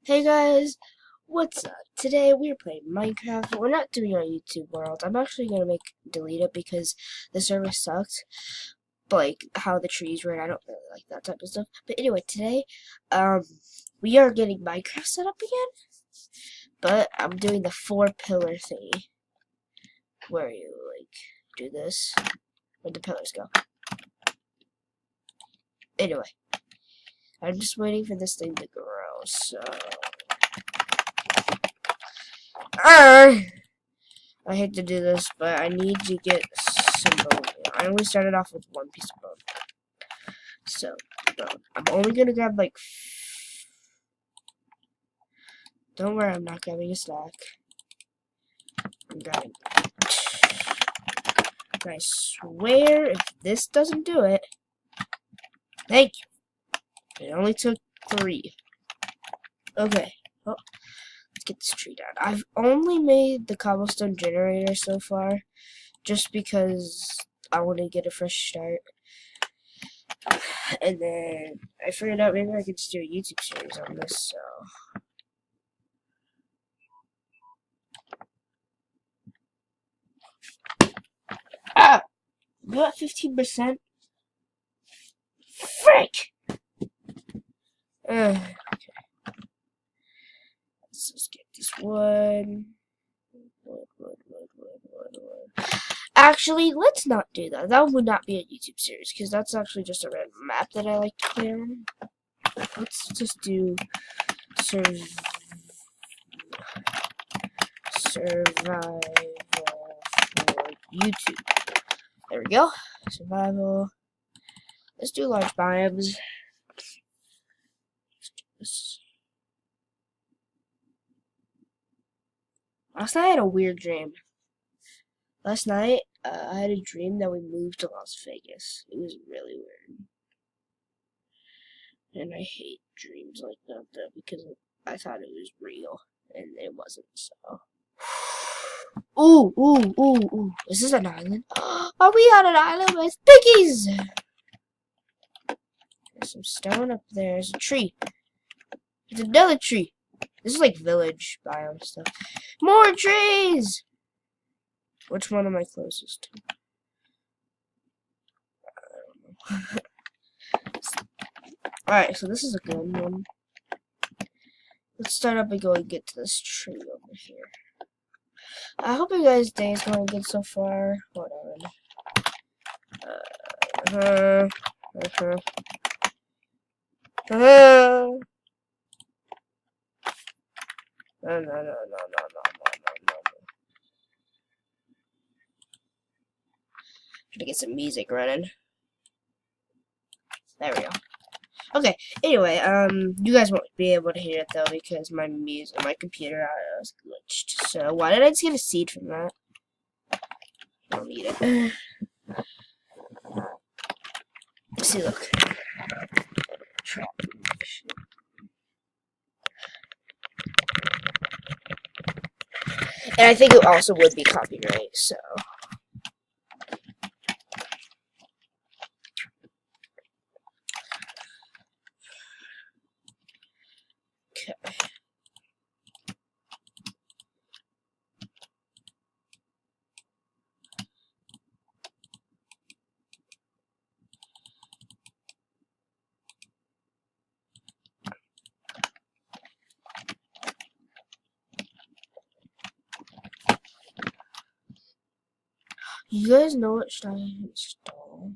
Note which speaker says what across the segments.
Speaker 1: Hey guys, what's up? Today we're playing Minecraft. We're not doing our YouTube world. I'm actually gonna delete it because the server sucked. But like how the trees were, I don't really like that type of stuff. But anyway, today, we are getting Minecraft set up again. But I'm doing the 4-pillar thingy, where you like do this, where the pillars go. Anyway, I'm just waiting for this thing to grow. So. I hate to do this, but I need to get some bone. I only started off with 1 piece of bone. So, I'm only gonna grab like. Don't worry, I'm not grabbing a stack. I'm grabbing. And I swear, if this doesn't do it. Thank you. It only took 3. Okay. Oh. Let's get this tree down. I've only made the cobblestone generator so far, just because I want to get a fresh start. And then I figured out maybe I could just do a YouTube series on this, so. Ah! You at 15%? Frick! Okay. Let's just get this wood. Wood. Actually, let's not do that. That would not be a YouTube series, because that's actually just a random map that I like to play on. Let's just do survival for YouTube. There we go. Survival. Let's do large biomes. Last night I had a weird dream. Last night I had a dream that we moved to Las Vegas. It was really weird. And I hate dreams like that though, because I thought it was real and it wasn't, so. Ooh. Is this an island? Are we on an island with piggies? There's some stone up there. There's a tree. There's another tree. This is like village biome stuff. More trees! Which one am I closest to? I don't know. Alright, so this is a good one. Let's start up and go and get to this tree over here. I hope you guys' day is going good so far. Hold on. No. Trying to get some music running. There we go. Okay, anyway, you guys won't be able to hear it though because my computer was glitched. So why did I just get a seed from that? I don't need it. See, look. And I think it also would be copyright, so. Okay. You guys know what should I install?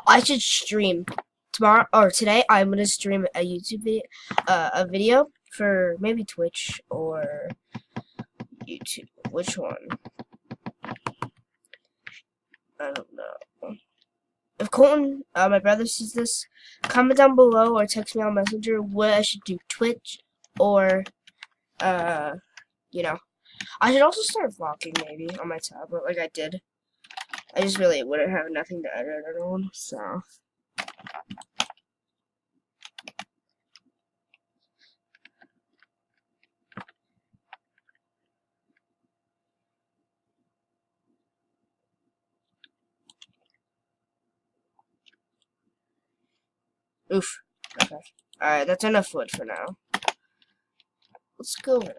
Speaker 1: I should stream tomorrow or today. I'm gonna stream a YouTube video, a video for maybe Twitch or YouTube. Which one? I don't know. If Colton, my brother, sees this, comment down below or text me on Messenger what I should do, Twitch or, you know. I should also start vlogging maybe on my tablet like I did. I just really wouldn't have nothing to edit it on, so. Oof. Okay. Alright, that's enough wood for now. Let's go over there.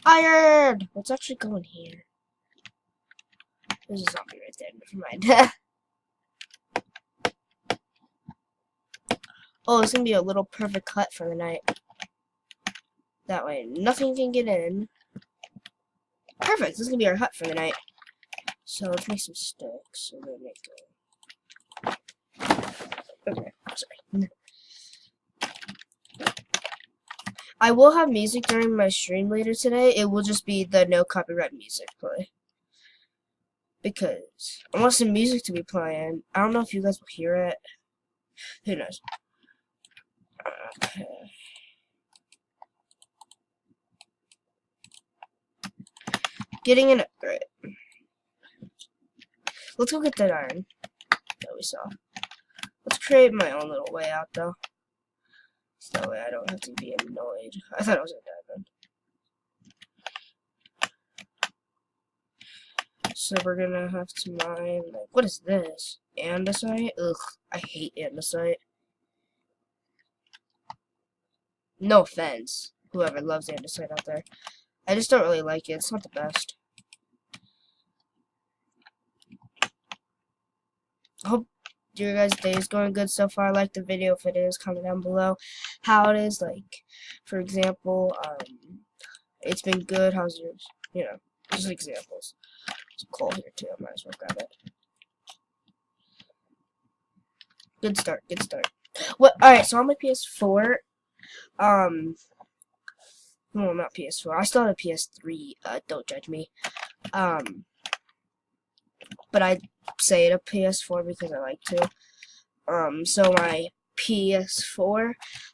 Speaker 1: Iron! Let's actually go in here. There's a zombie right there. Never mind. Oh, it's gonna be a little perfect hut for the night. That way, nothing can get in. Perfect. This is gonna be our hut for the night. So let's make some sticks. So we'll make okay. Sorry. I will have music during my stream later today. It will just be the no copyright music play. Because I want some music to be playing. I don't know if you guys will hear it. Who knows? Okay. Getting an upgrade. Let's go get that iron that we saw. Let's create my own little way out though. So that way I don't have to be annoyed. I thought it was a diamond. So we're gonna have to mine, like, what is this? Andesite? Ugh, I hate andesite. No offense, whoever loves andesite out there. I just don't really like it. It's not the best. I hope your guys' day is going good so far. Like the video if it is. Comment down below how it is. Like, for example, it's been good. How's yours? You know, just examples. There's coal here too. I might as well grab it. Good start. Good start. What? All right. So on my PS4, well, not PS4. I still have a PS3. Don't judge me. But I say it a PS4 because I like to. So my PS4,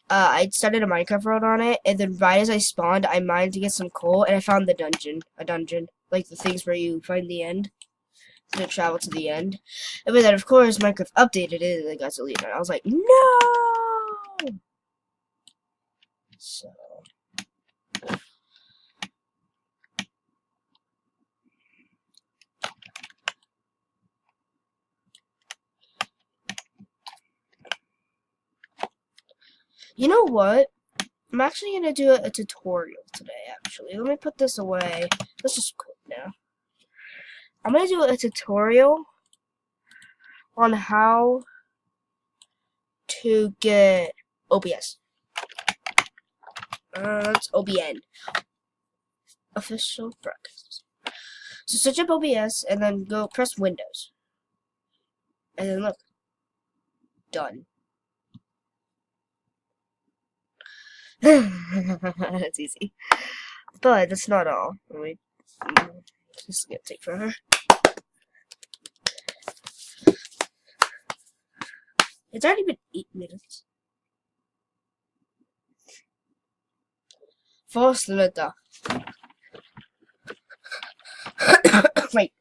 Speaker 1: I started a Minecraft world on it, and then right as I spawned, I mined to get some coal, and I found the dungeon. A dungeon. Like the things where you find the end. To travel to the end. And then, of course, Minecraft updated it, and it got deleted. I was like, no! So... You know what? I'm actually going to do a tutorial today, actually. Let me put this away. Let's just quit now. I'm going to do a tutorial on how to get OBS. It's OBN. Official broadcast. So search up OBS and then go press Windows. And then look. Done. That's easy. But that's not all. Wait. This is gonna take forever. It's already been 8 minutes. False letter. Wait.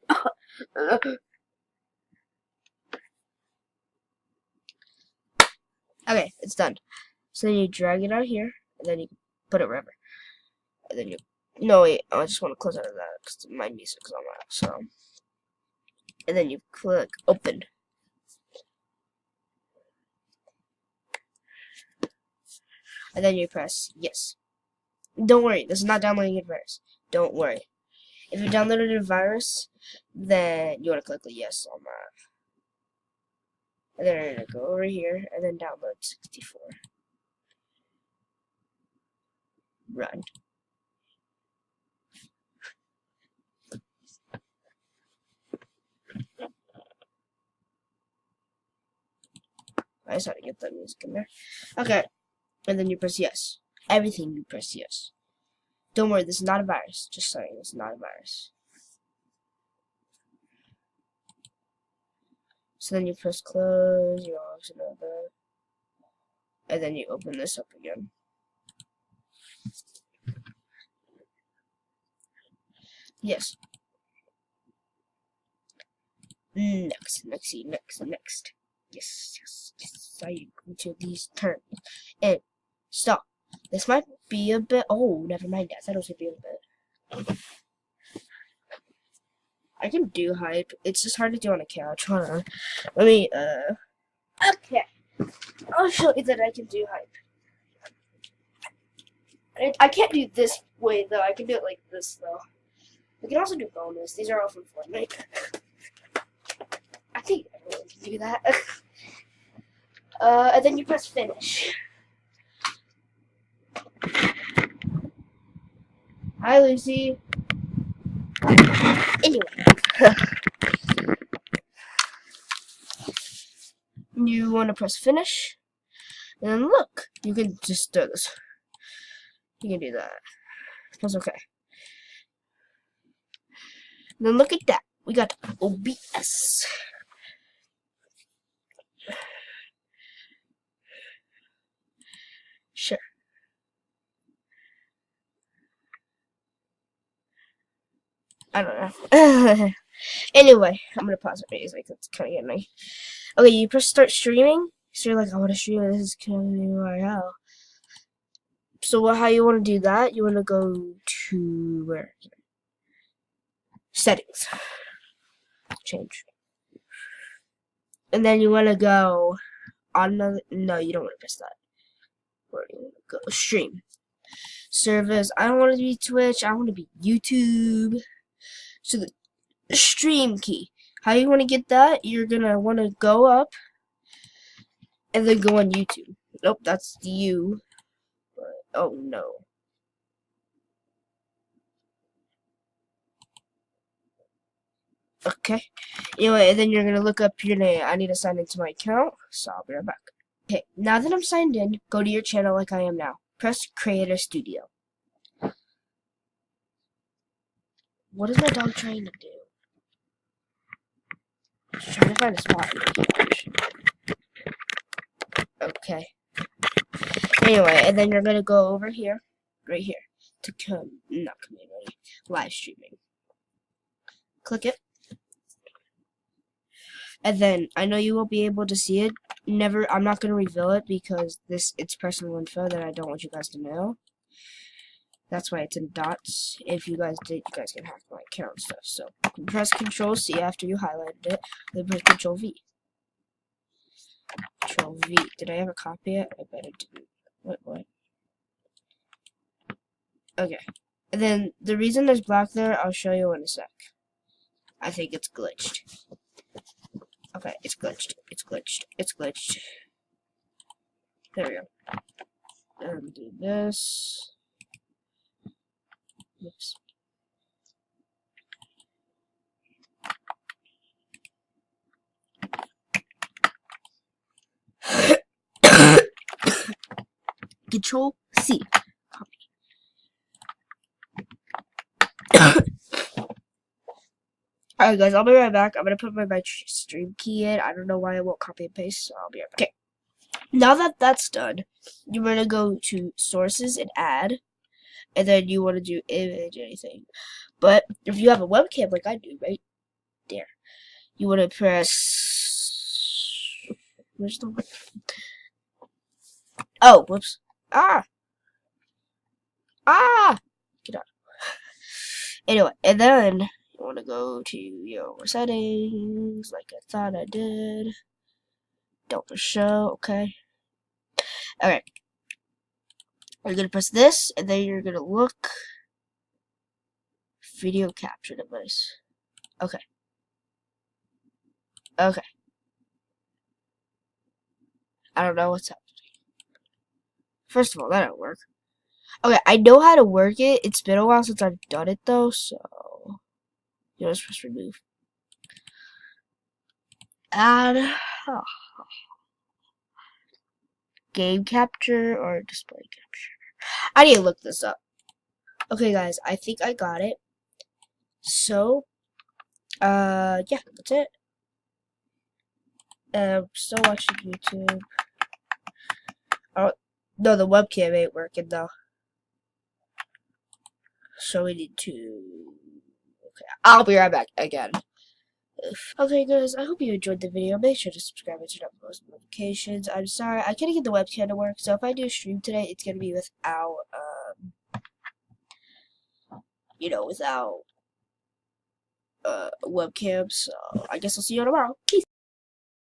Speaker 1: Okay, it's done. So then you drag it out here, and then you put it wherever. And then you... No, wait, I just want to close out of that, because my music's on that, so... And then you click open. And then you press yes. Don't worry, this is not downloading a virus. Don't worry. If you downloaded a virus, then you want to click the yes on that. And then you're going to go over here, and then download 64. Run. I just had to get that music in there. Okay. And then you press yes. Everything you press yes. Don't worry, this is not a virus. Just saying, it's not a virus. So then you press close, you also know that. And then you open this up again. Yes. Next. Yes. I agree to these terms. And stop. This might be a bit. Oh, never mind, guys. I don't say be a bit. I can do hype. It's just hard to do on a couch. Hold on. Let me, okay. I'll show you that I can do hype. I can't do this way, though. I can do it like this, though. We can also do bonus. These are all from Fortnite. I think everyone can do that. And then you press finish. Hi, Lucy. Anyway. You want to press finish. And then look. You can just do this. You can do that. Press OK. And then look at that. We got OBS. Sure. I don't know. Anyway, I'm gonna pause it because like it's kind of getting me. Okay, you press start streaming. So you're like, I want to stream. This is kind of URL. So how you want to do that? You want to go to where? Settings. Change. And then you want to go on another. No, you don't want to press that. Where do you want to go? Stream. Service. I don't want to be Twitch. I want to be YouTube. So the stream key. How you want to get that? You're gonna want to go up and then go on YouTube. Nope, that's you. But, oh no. Okay. Anyway, and then you're gonna look up your name. I need to sign into my account, so I'll be right back. Okay, now that I'm signed in, go to your channel like I am now. Press Creator Studio. What is my dog trying to do? She's trying to find a spot. Okay. Anyway, and then you're gonna go over here, right here, to not community, live streaming. Click it. And then, I know you won't be able to see it. I'm not gonna reveal it because it's personal info that I don't want you guys to know. That's why it's in dots. If you guys did, you guys can hack my account and stuff. So, press Control C after you highlighted it, then press Control V. Control V. Did I ever copy it? I bet I didn't. What? Okay. And then, the reason there's black there, I'll show you in a sec. I think it's glitched. Okay, it's glitched. It's glitched. It's glitched. There we go. And do this. Oops. Control C. Copy. Alright guys, I'll be right back. I'm gonna put my stream key in. I don't know why I won't copy and paste, so I'll be right back. Okay. Now that that's done, you're gonna go to sources and add, and then you want to do image anything. But if you have a webcam like I do, right there, you want to press. Where's the? Oh, whoops! Ah! Get out. Anyway, and then you want to go to your settings, like I thought I did. Don't show, okay. Alright. You're gonna press this, and then you're gonna look. Video capture device. Okay. Okay. I don't know what's happening. First of all, that don't work. Okay, I know how to work it. It's been a while since I've done it though, so you just press remove. Add game capture or display capture. I need to look this up. Okay guys, I think I got it. So yeah, that's it. Still watching YouTube. Oh no, the webcam ain't working though. So we need to. Okay, I'll be right back again. Okay, guys, I hope you enjoyed the video. Make sure to subscribe and turn on post notifications. I'm sorry, I couldn't get the webcam to work, so if I do a stream today, it's gonna be without, without webcam. So I guess I'll see you tomorrow. Peace.